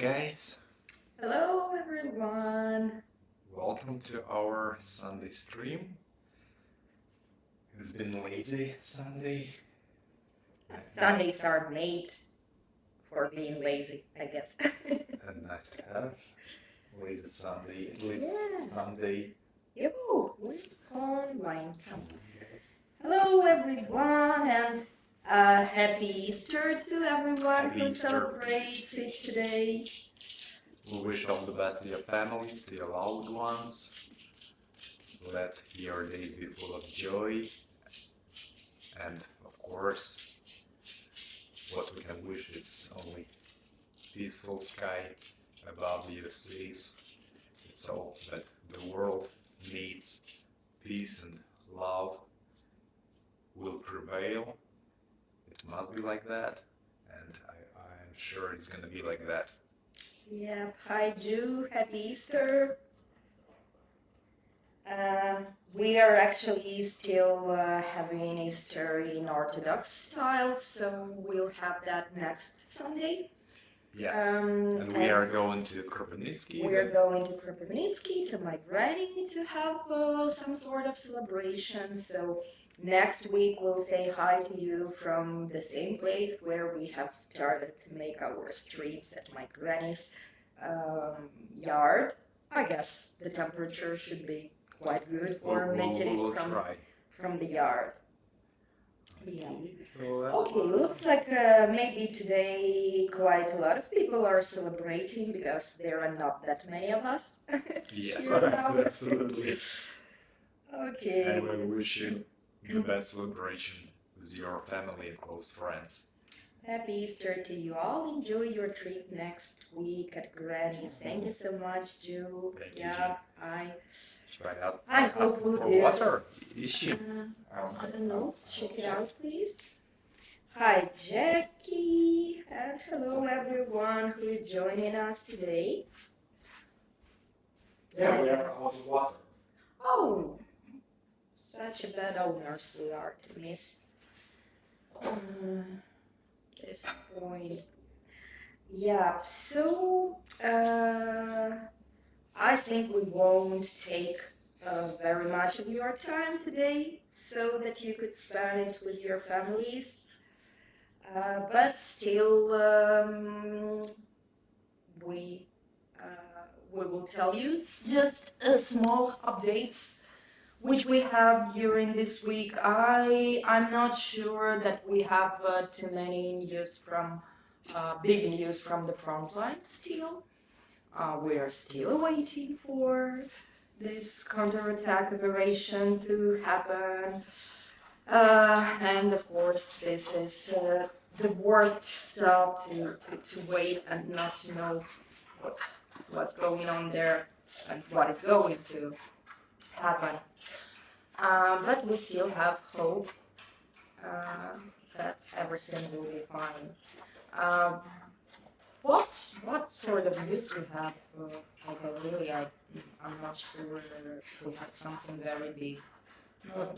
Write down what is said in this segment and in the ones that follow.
guys, Hello everyone. welcome to our Sunday stream. It's been lazy Sunday. Sundays are made for being lazy, I guess. And nice to have lazy Sunday, at least Yeah. Sunday. Yo, we're online. Yes. Hello everyone and happy Easter to everyone Happy who Easter. celebrates it today. We wish all the best to your families, to your loved ones. Let your days be full of joy. And of course, what we can wish is only peaceful sky above your cities. It's all that the world needs. Peace and love will prevail. It must be like that, and I'm sure it's gonna be like that. Yep. Hi Jew, happy Easter. We are actually still having Easter in Orthodox style, so we'll have that next Sunday. Yes. And we are going to Kropyvnytsky. We're going to Kropyvnytsky to my granny to have some sort of celebration. So next week we'll say hi to you from the same place where we have started to make our streams at my granny's yard. I guess the temperature should be quite good for making we'll it try. from the yard. Yeah. So, Okay, looks like maybe today quite a lot of people are celebrating because there are not that many of us. Yes, Here now. absolutely. Okay. And we wish you the best celebration with your family and close friends. Happy Easter to you all. Enjoy your trip next week at Granny's. Thank you so much, Ju. Thank you, Yeah, I hope we'll for do. water. Is she? I don't know. Check it out, please. Hi, Jackie, and hello everyone who is joining us today. Yeah, we are out of water. Oh, such a bad owners we are to miss this point. Yeah, so I think we won't take very much of your time today so that you could spend it with your families. But still, we will tell you just small updates which we have during this week. I'm not sure that we have too many news from big news from the front line still. We are still waiting for this counterattack operation to happen. And of course, this is the worst stuff to wait and not to know what's going on there and what is going to happen. But we still have hope that everything will be fine. What sort of news we have? I'm not sure we had something very big.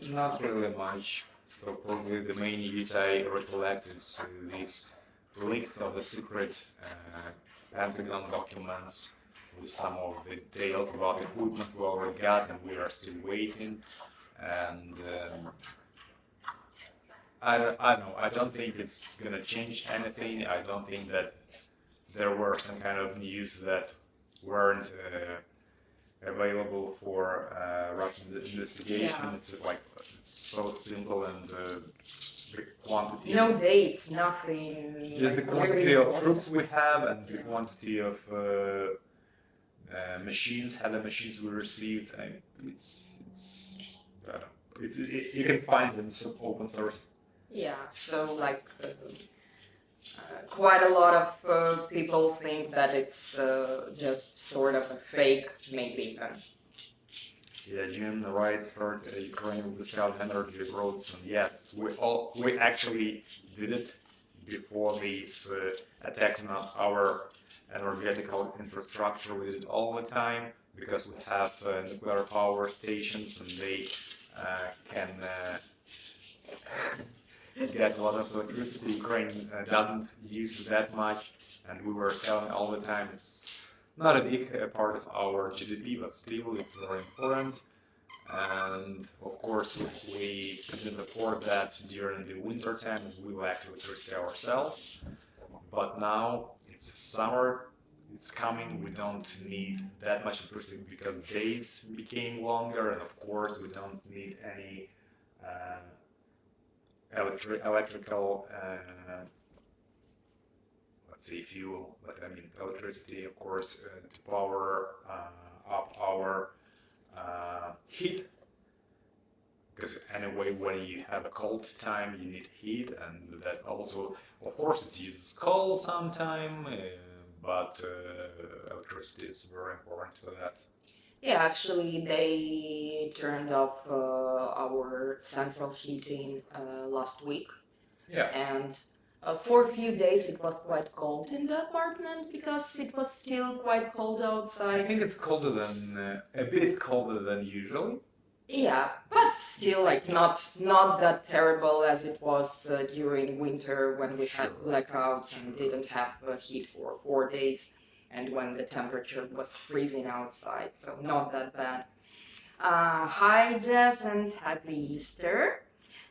Not really much. So probably the main news I recollect is this leaks of the secret Pentagon documents with some of the details about equipment we already got and we are still waiting. And I don't know, I don't think it's gonna change anything. I don't think that there were some kind of news that weren't available for Russian investigation. Yeah. It's like it's so simple and just the quantity. No dates, nothing. Just the like, quantity really of troops we have and the quantity of machines, heavy machines we received. It's just I don't know. You can find in some open source. Yeah, so like quite a lot of people think that it's just sort of a fake, maybe even. Yeah, Jim writes for Ukraine with the South Energy roads, and yes, we actually did it before these attacks on our energetical infrastructure. We did it all the time because we have nuclear power stations, and they can get a lot of electricity. Ukraine doesn't use that much, and we were selling all the time. It's not a big part of our GDP, but still it's very important. And of course, we couldn't afford that during the winter time as we lacked electricity ourselves. But now it's summer, it's coming, we don't need that much electricity because days became longer, and of course, we don't need any electrical, let's say fuel, but I mean electricity, of course, to power up our heat, because anyway when you have a cold time you need heat, and that also of course it uses coal sometime, but electricity is very important for that. Yeah, actually, they turned off our central heating last week, Yeah, and for a few days it was quite cold in the apartment because it was still quite cold I outside. think it's colder than a bit colder than usual. Yeah, but still, like not that terrible as it was during winter when we had Sure. blackouts and didn't have heat for 4 days, and when the temperature was freezing outside. So not that bad. Hi Jess and happy Easter.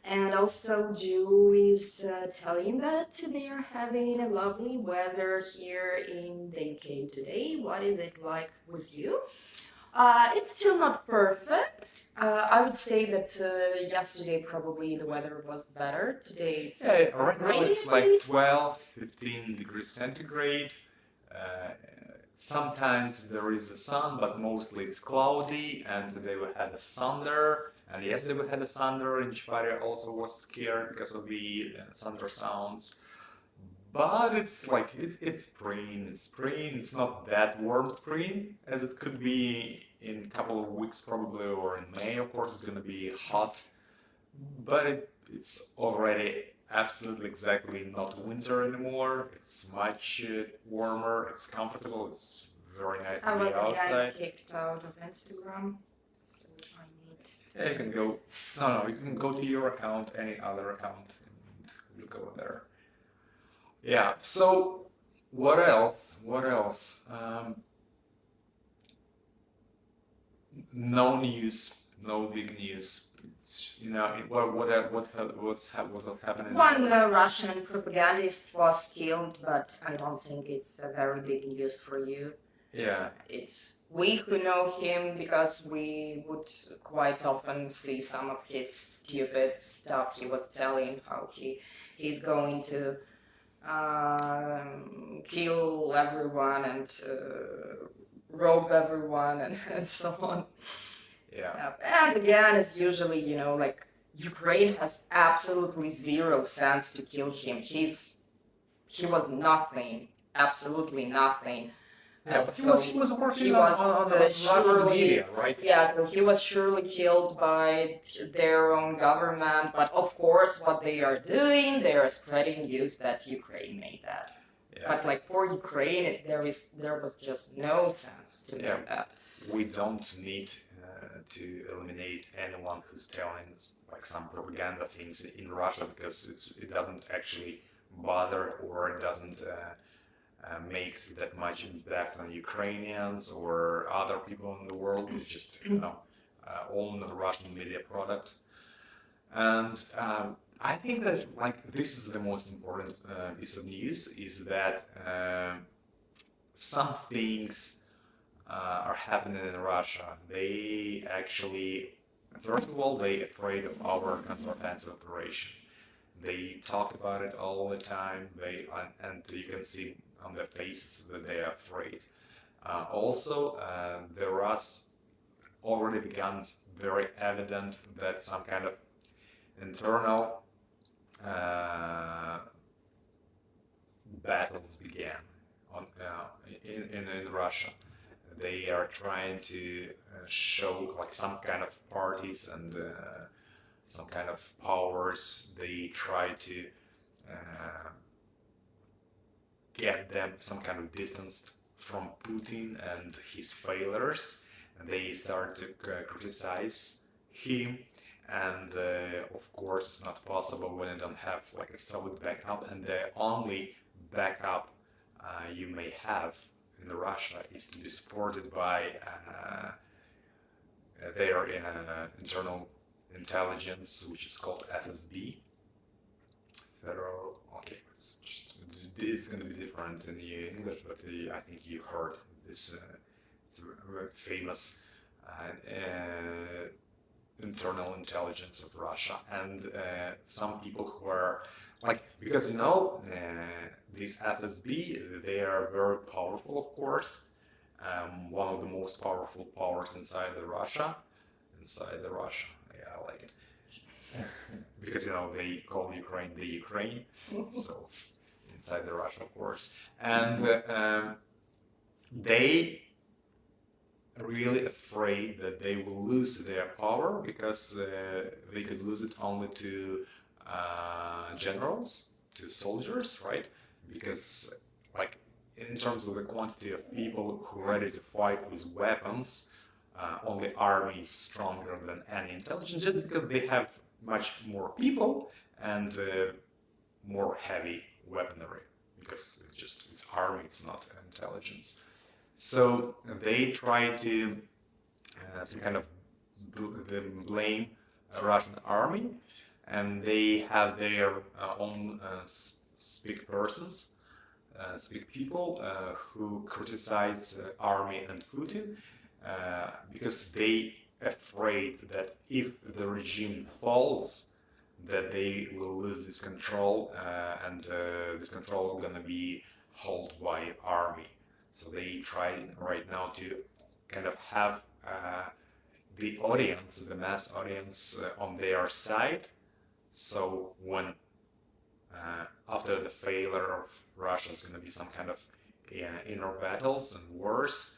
And also Jew is telling that they are having a lovely weather here in the UK today. What is it like with you? It's still not perfect. I would say that yesterday probably the weather was better. Today it's Yeah, right now rainy it's a like bit. 12, 15 degrees centigrade. Uh, Sometimes there is the sun, but mostly it's cloudy. And today we had a thunder. And yesterday we had a thunder, and Chapati also was scared because of the thunder sounds. But it's like it's spring. It's spring. It's not that warm spring as it could be in a couple of weeks probably, or in May. Of course, it's gonna be hot, but it's already absolutely exactly not winter anymore. It's much warmer. It's comfortable. It's very nice I to was be again outside. kicked out of Instagram, so I need. Yeah, you can go. No, you can go to your account, any other account, and look over there. Yeah. So, what else? What else? No news. No big news. It's, what was happening? One Russian propagandist was killed, but I don't think it's a very big news for you. Yeah. It's we who know him because we would quite often see some of his stupid stuff he was telling, how he's going to kill everyone and rob everyone and so on. Yeah. And again, as usually, like Ukraine has absolutely zero sense to kill him. He was nothing, absolutely nothing. Yeah, but So he was working he was on surely media, right? yeah, so he was surely killed by their own government. But of course, what they are doing, they are spreading news that Ukraine made that. Yeah. But like for Ukraine, there was just no sense to Yeah. make that. We don't need to eliminate anyone who's telling like some propaganda things in Russia, because it doesn't actually bother, or it doesn't make that much impact on Ukrainians or other people in the world. It's just own the Russian media product. And I think that like this is the most important piece of news, is that some things are happening in Russia. They actually, first of all, they afraid of our counteroffensive operation. They talk about it all the time. And you can see on their faces that they are afraid. Also, there was already becomes very evident that some kind of internal battles began in Russia. They are trying to show like some kind of parties and some kind of powers. They try to get them some kind of distance from Putin and his failures. And they start to criticize him, and of course it's not possible when you don't have like a solid backup, and the only backup you may have in Russia is to be supported by their internal intelligence, which is called FSB. Federal. Okay, it's going to be different in English, but I think you heard this. It's a very famous internal intelligence of Russia, and some people who are like, because this FSB, they are very powerful, of course. One of the most powerful powers inside the Russia. Yeah, I like it. Because they call Ukraine the Ukraine, so inside the Russia, of course, and they really afraid that they will lose their power, because they could lose it only to generals, to soldiers, right? Because like in terms of the quantity of people who are ready to fight with weapons, only army is stronger than any intelligence, just because they have much more people and more heavy weaponry, because it's army, it's not intelligence. So they try to some kind of blame Russian army, and they have their own speak persons, speak people who criticize army and Putin, because they afraid that if the regime falls, that they will lose this control, and this control is gonna be held by army. So they try right now to kind of have the audience, the mass audience, on their side. So when after the failure of Russia, is going to be some kind of inner battles and wars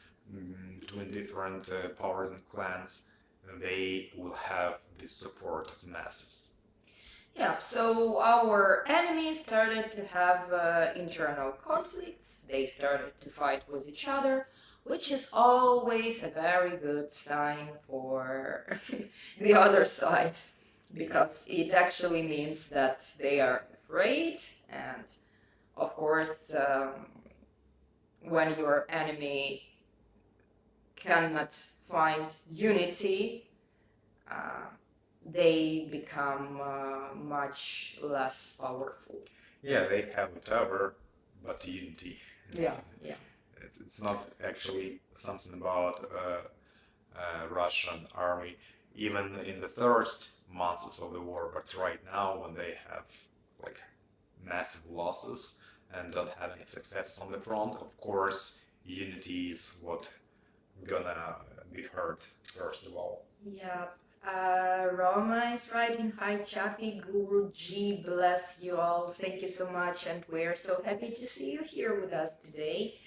between different powers and clans, they will have the support of the masses. Yeah, so our enemies started to have internal conflicts. They started to fight with each other, which is always a very good sign for the other side, because it actually means that they are afraid. And of course, when your enemy cannot find unity, they become much less powerful. Yeah, they have a tower, but unity. Yeah. It's not actually something about Russian army, even in the first months of the war, but right now when they have like massive losses and don't have any successes on the front, of course, unity is what gonna be heard first of all. Yeah. Roma is writing, "Hi Chappy, Guru G, bless you all. Thank you so much, and we're so happy to see you here with us today."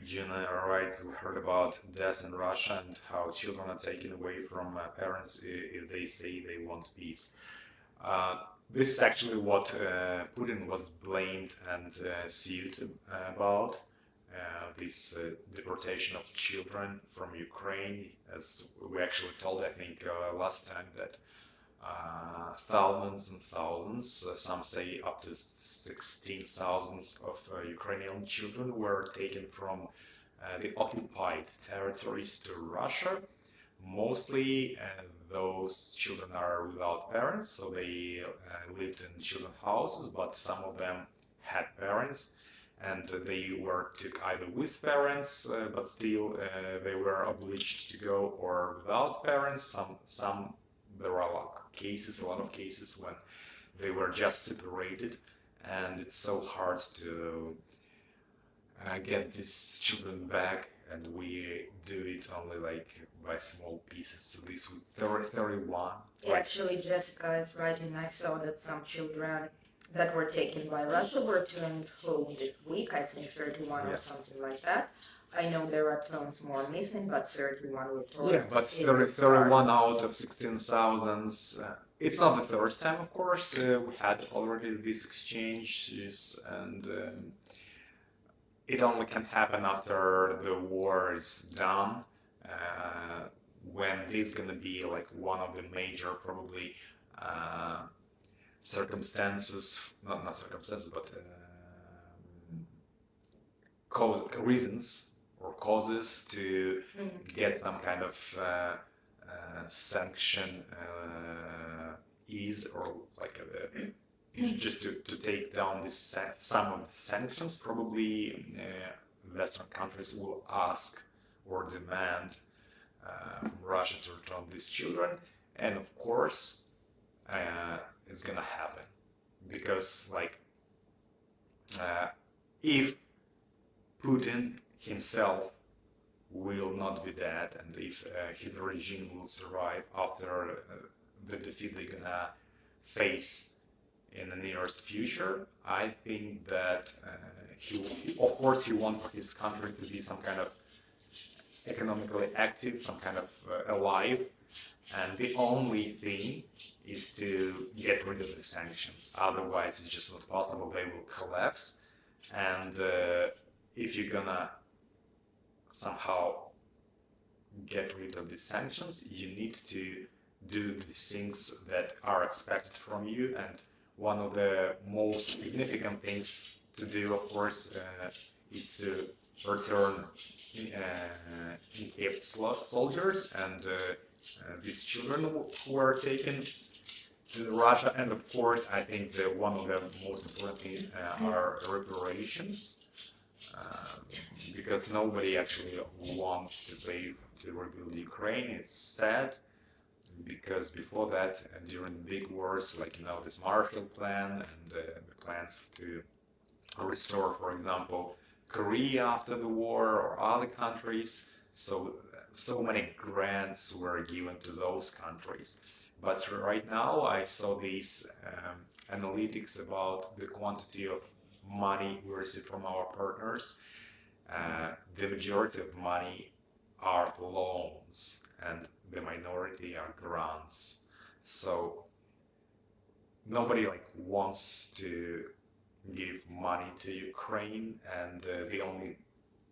Gina, alright, we heard about death in Russia and how children are taken away from parents if they say they want peace. This is actually what Putin was blamed and sued about. This deportation of children from Ukraine, as we actually told, I think, last time, that thousands and thousands, some say up to 16,000 of Ukrainian children were taken from the occupied territories to Russia. Mostly those children are without parents, so they lived in children's houses, but some of them had parents, and they were took either with parents, but still they were obliged to go, or without parents. Some there were a lot of cases when they were just separated, and it's so hard to get these children back, and we do it only like by small pieces. So this with 31. Actually, Jessica is writing, "I saw that some children that were taken by Russia were returned home this week. I think 31 or something like that. I know there are tons more missing, but 31 returned." Yeah, but 31 out of 16,000. It's not the first time, of course. We had already these exchanges, and it only can happen after the war is done. when this is gonna be like one of the major probably circumstances, not circumstances, but reasons or causes to get some kind of sanction ease, or like just to take down this some of the sanctions. Probably Western countries will ask or demand from Russia to return these children, and of course it's gonna happen, because like if Putin himself will not be dead, and if his regime will survive after the defeat they're gonna face in the nearest future, I think that of course he wants for his country to be some kind of economically active, some kind of alive, and the only thing is to get rid of the sanctions. Otherwise, it's just not possible. They will collapse, and if you're gonna somehow get rid of the sanctions, you need to do the things that are expected from you, and one of the most significant things to do, of course, is to return escaped soldiers and these children who are taken to Russia. And of course, I think that one of the most important things are reparations, because nobody actually wants to pay to rebuild Ukraine. It's sad, because before that, during big wars, like this Marshall Plan and the plans to restore, for example, Korea after the war, or other countries, so many grants were given to those countries. But right now, I saw these analytics about the quantity of money we receive from our partners. The majority of money are loans, and the minority are grants. So nobody wants to give money to Ukraine, and the only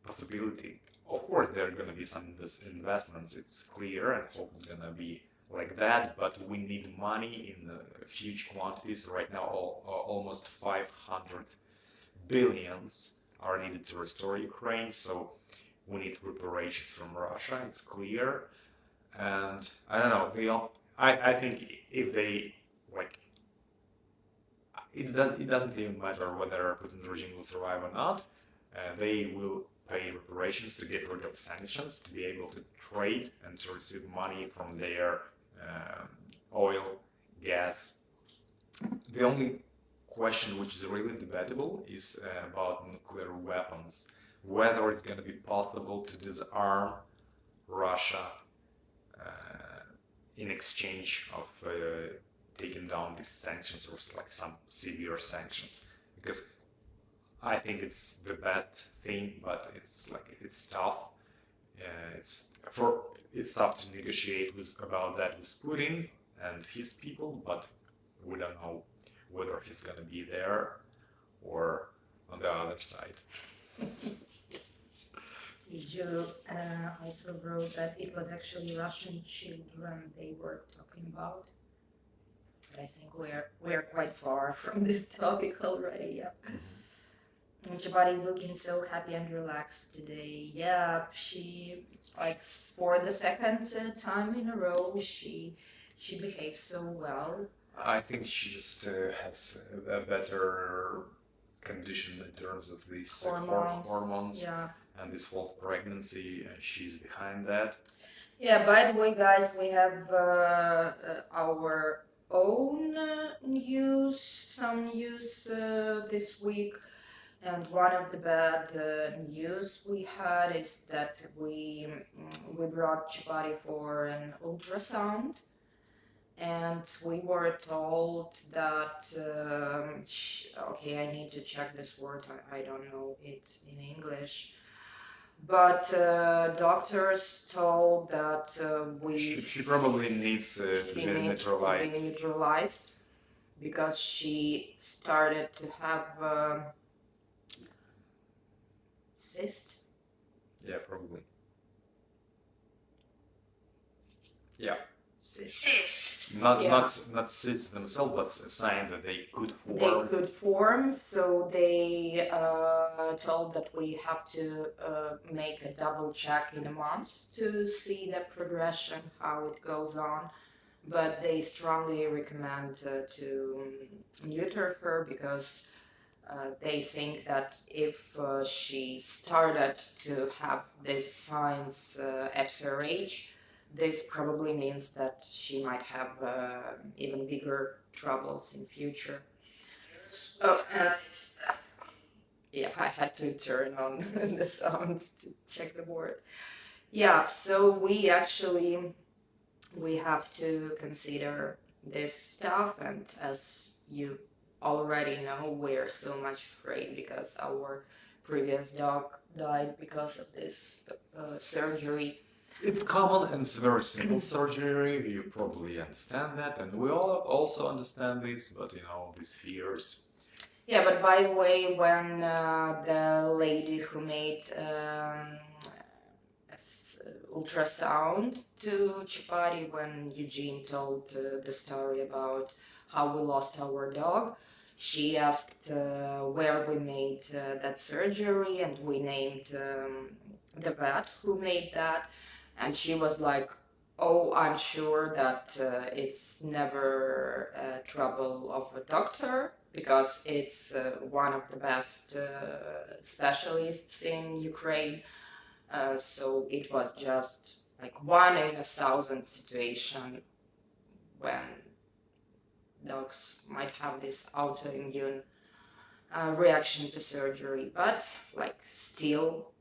possibility, of course, there are going to be some investments, it's clear, and hope it's going to be like that, but we need money in huge quantities. Right now, almost 500 billions are needed to restore Ukraine, so we need reparations from Russia, it's clear. And I don't know, I think if they, it doesn't even matter whether Putin's regime will survive or not, they will pay reparations to get rid of sanctions, to be able to trade and to receive money from their oil, gas. The only question which is really debatable is about nuclear weapons, whether it's going to be possible to disarm Russia in exchange of taking down these sanctions, or some severe sanctions, because I think it's the best thing, but it's tough. It's tough to negotiate about that with Putin and his people, but we don't know whether he's gonna be there or on the other side. You also wrote that it was actually Russian children they were talking about. I think we're quite far from this topic already. Yeah. Chapati is looking so happy and relaxed today. Yeah, she for the second time in a row she behaves so well. I think she just has a better condition in terms of these hormones. Yeah. And this whole pregnancy, she's behind that. Yeah, by the way, guys, we have our own some news this week. And one of the bad news we had is that we brought Chapati for an ultrasound, and we were told that okay, I need to check this word, I don't know it in English, but doctors told that she probably needs to be neutralized, because she started to have cyst. Yeah, probably. Yeah. Cyst. Not Yeah. not cysts themselves, but a sign that they could They form. could form, so they told that we have to make a double check in a month to see the progression, how it goes on. But they strongly recommend to neuter her because they think that if she started to have these signs at her age, this probably means that she might have even bigger troubles in future. Oh, and yeah, I had to turn on the sound to check the board. Yeah, so we have to consider this stuff, and as you already know, we're so much afraid because our previous dog died because of this surgery. It's common and it's very simple surgery. You probably understand that, and we all also understand this. But these fears. Yeah, but by the way, when the lady who made ultrasound to Chapati, when Eugene told the story about how we lost our dog, she asked where we made that surgery, and we named the vet who made that, and she was like, "Oh, I'm sure that it's never trouble of a doctor because it's one of the best specialists in Ukraine." So it was just like 1 in 1,000 situation when dogs might have this autoimmune reaction to surgery, but like still,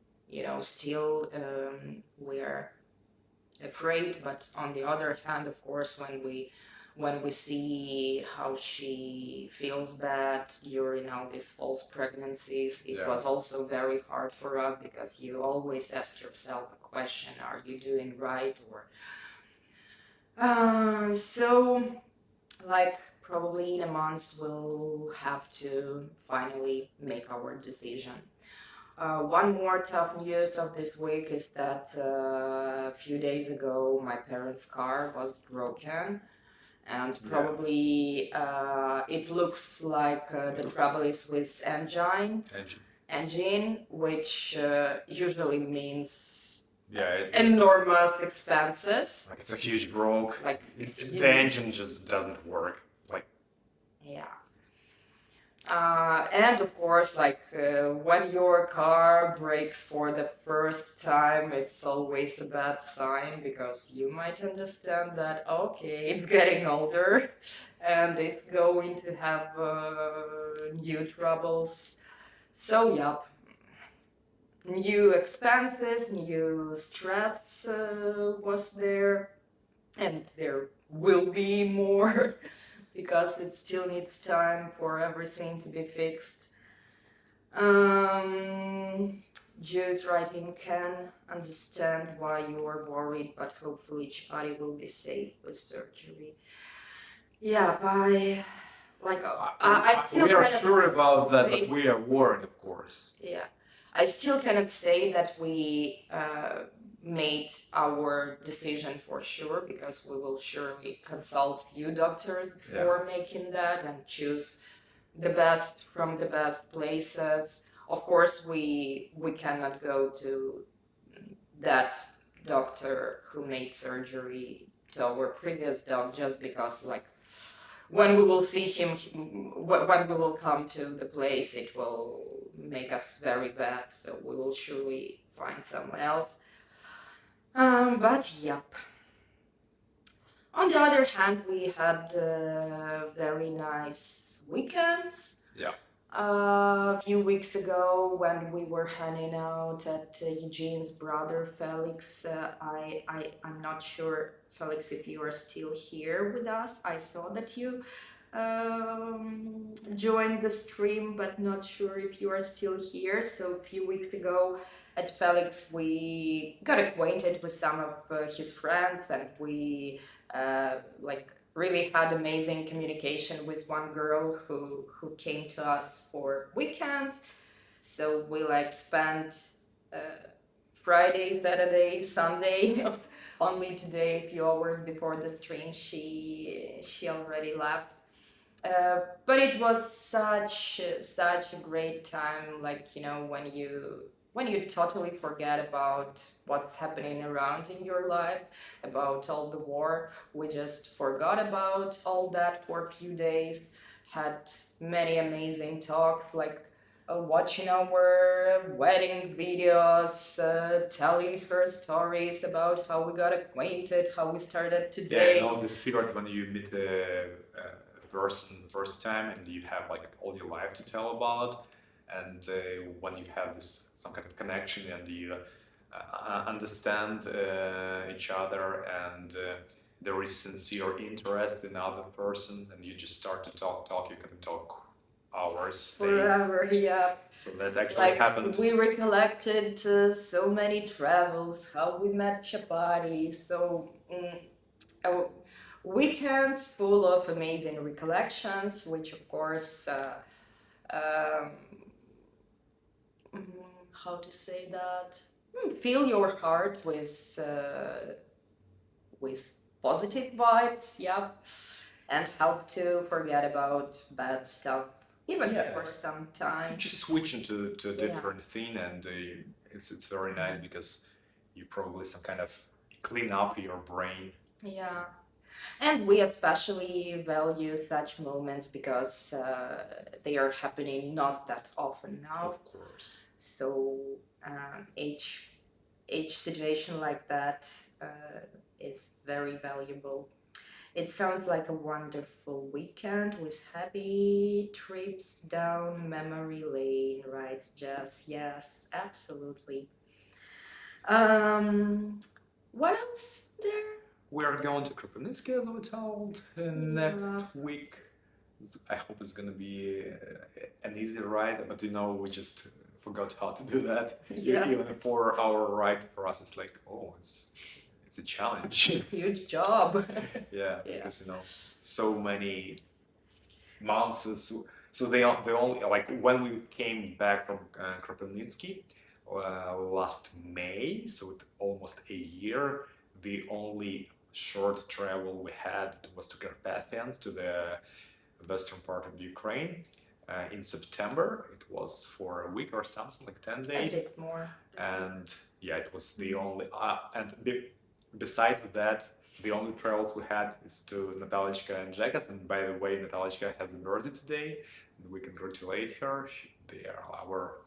we're afraid. But on the other hand, of course, when we see how she feels bad during all these false pregnancies, it was also very hard for us because you always ask yourself a question: are you doing right? Or so, like, probably in a month we'll have to finally make our decision. One more tough news of this week is that a few days ago my parents' car was broken, and probably it looks like the trouble is with engine, which usually means enormous expenses. Like it's a huge broke. Like the engine just doesn't work. Yeah. And of course, when your car breaks for the first time, it's always a bad sign because you might understand that, okay, it's getting older and it's going to have new troubles. So, yep, new expenses, new stress was there, and there will be more. Because it still needs time for everything to be fixed. Jude's writing, can understand why you are worried, but hopefully Chapati will be safe with surgery. Yeah, I still we are sure about that, but we are worried, of course. Yeah, I still cannot say that we made our decision for sure, because we will surely consult few doctors before making that and choose the best from the best places. Of course, we cannot go to that doctor who made surgery to our previous dog just because, when we will see him, when we will come to the place, it will make us very bad, so we will surely find someone else. But yep. On the other hand, we had very nice weekends. Yeah. A few weeks ago, when we were hanging out at Eugene's brother Felix, I'm not sure, Felix, if you are still here with us. I saw that you joined the stream, but not sure if you are still here. So a few weeks ago at Felix, we got acquainted with some of his friends, and we really had amazing communication with one girl who came to us for weekends. So we spent Friday, Saturday, Sunday Only today, a few hours before the stream, she already left. But it was such a great time. Like when you totally forget about what's happening around in your life, about all the war. We just forgot about all that for a few days. Had many amazing talks, like watching our wedding videos, telling her stories about how we got acquainted, how we started today. Yeah, this period when you meet a person the first time and you have like all your life to tell about, and when you have this some kind of connection and you understand each other, and there is sincere interest in other person, and you just start to talk. You can talk hours, days. Forever, yeah. So that actually happened. We recollected so many travels, how we met Chapati, so weekends full of amazing recollections, which of course, um, how to say that, fill your heart with positive vibes, yeah, and help to forget about bad stuff, even for some time. Just switch into a different thing, and it's very nice because you probably some kind of clean up your brain. Yeah. And we especially value such moments because they are happening not that often now. Of course. So each situation like that is very valuable. It sounds like a wonderful weekend with happy trips down memory lane, right, Jess? Yes, absolutely. What else there? We are going to Kropyvnytsky, as we told, next week. I hope it's gonna be an easy ride, but we just forgot how to do that. Yeah. Even a 4-hour ride for us is like, oh, it's a challenge. Huge job. Yeah, because so many months. So they only, like, when we came back from Kropyvnytsky last May, so almost a year, the only short travel we had was to Carpathians, to the western part of Ukraine. In September, it was for a week or something, like 10 days. A bit more. And yeah, it was the only, besides that, the only travels we had is to Natalichka and Jakas. And by the way, Natalichka has a birthday today, and we congratulate her. They are our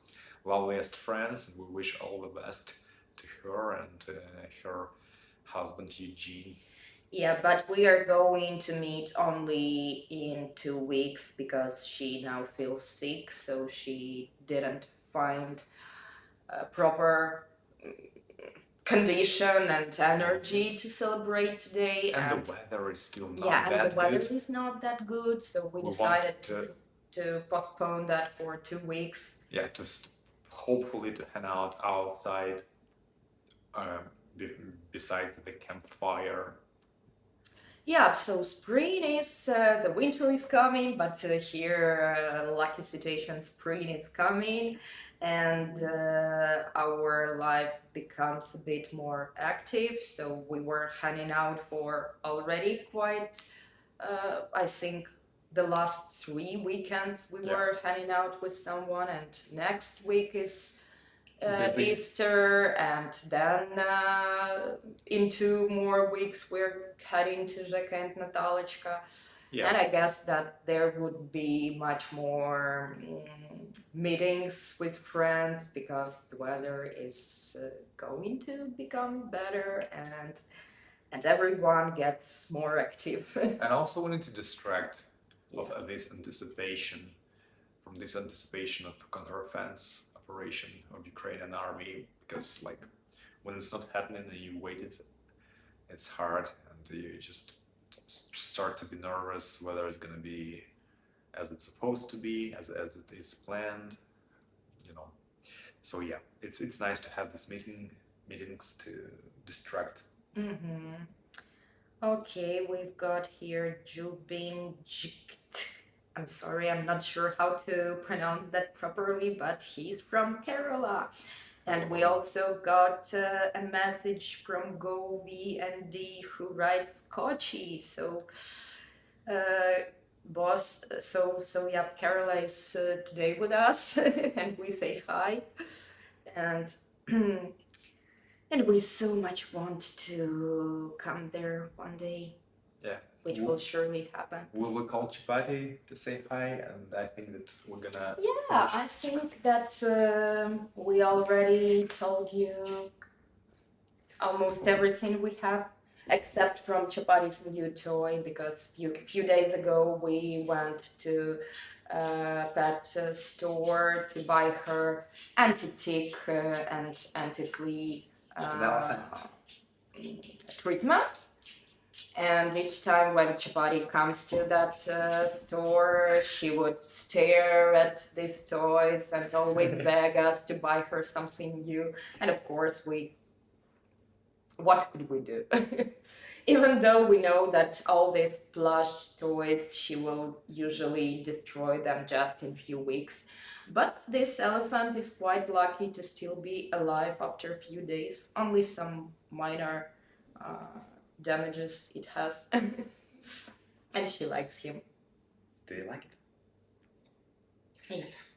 loveliest friends, and we wish all the best to her and her husband Eugene. Yeah, but we are going to meet only in 2 weeks because she now feels sick, so she didn't find a proper condition and energy to celebrate today. And the weather is still not that good. and the weather is not that good, so we decided wanted to postpone that for 2 weeks. Yeah, just hopefully to hang out outside besides the campfire. Yeah, so spring is, the winter is coming, but here, lucky situation, spring is coming, and our life becomes a bit more active. So we were hanging out for already quite, I think, the last 3 weekends we were hanging out with someone, and next week is Easter, and then in 2 more weeks we're heading to Zheka and Natalichka. Yeah. And I guess that there would be much more meetings with friends because the weather is going to become better, and everyone gets more active. And also we need to distract of this anticipation, from this anticipation of counteroffense operation of Ukrainian army, because like when it's not happening and you wait it's hard, and you just start to be nervous whether it's going to be as it's supposed to be, as it is planned, so yeah, it's nice to have this meetings to distract. Okay, we've got here Jubin. I'm sorry, I'm not sure how to pronounce that properly, but he's from Kerala. And we also got a message from GoVND who writes Kochi. So, boss, so yeah, Carola is today with us, and we say hi. And and we so much want to come there one day, Yeah. which will surely happen. We will call Chapati to say hi, and I think that we're gonna. Yeah, I think that we already told you almost everything we have, except from Chapati's new toy, because few days ago we went to a pet store to buy her anti-tick and anti-flea It's an elephant. treatment. And each time when Chapati comes to that store, she would stare at these toys and always beg us to buy her something new. And of course, what could we do? Even though we know that all these plush toys, she will usually destroy them just in a few weeks. But this elephant is quite lucky to still be alive after a few days. Only some minor damages it has. And she likes him. Do you like it? Yes.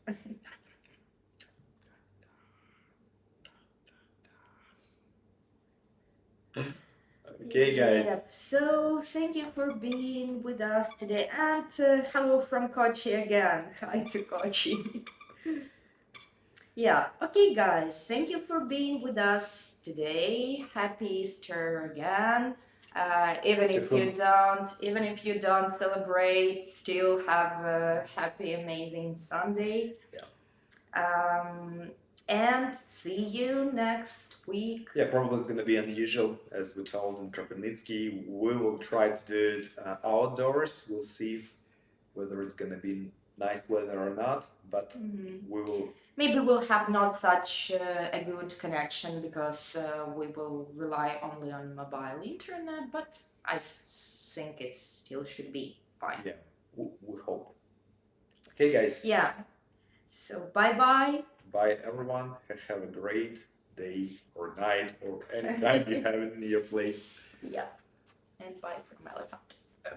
Okay, guys. Yep. So thank you for being with us today, and hello from Kochi again. Hi to Kochi. Yeah. Okay, guys. Thank you for being with us today. Happy Easter again. Even if you don't celebrate, still have a happy, amazing Sunday. Yeah. And see you next week. Yeah, probably it's going to be unusual, as we told in Kropivnitsky. We will try to do it outdoors. We'll see whether it's going to be nice weather or not, but we will. Maybe we'll have not such a good connection because we will rely only on mobile internet, but I think it still should be fine. Yeah, we hope. Okay, guys. Yeah. So bye-bye. Bye, everyone. Have a great day or night or any time you have it in your place. Yeah. And bye from Elephant.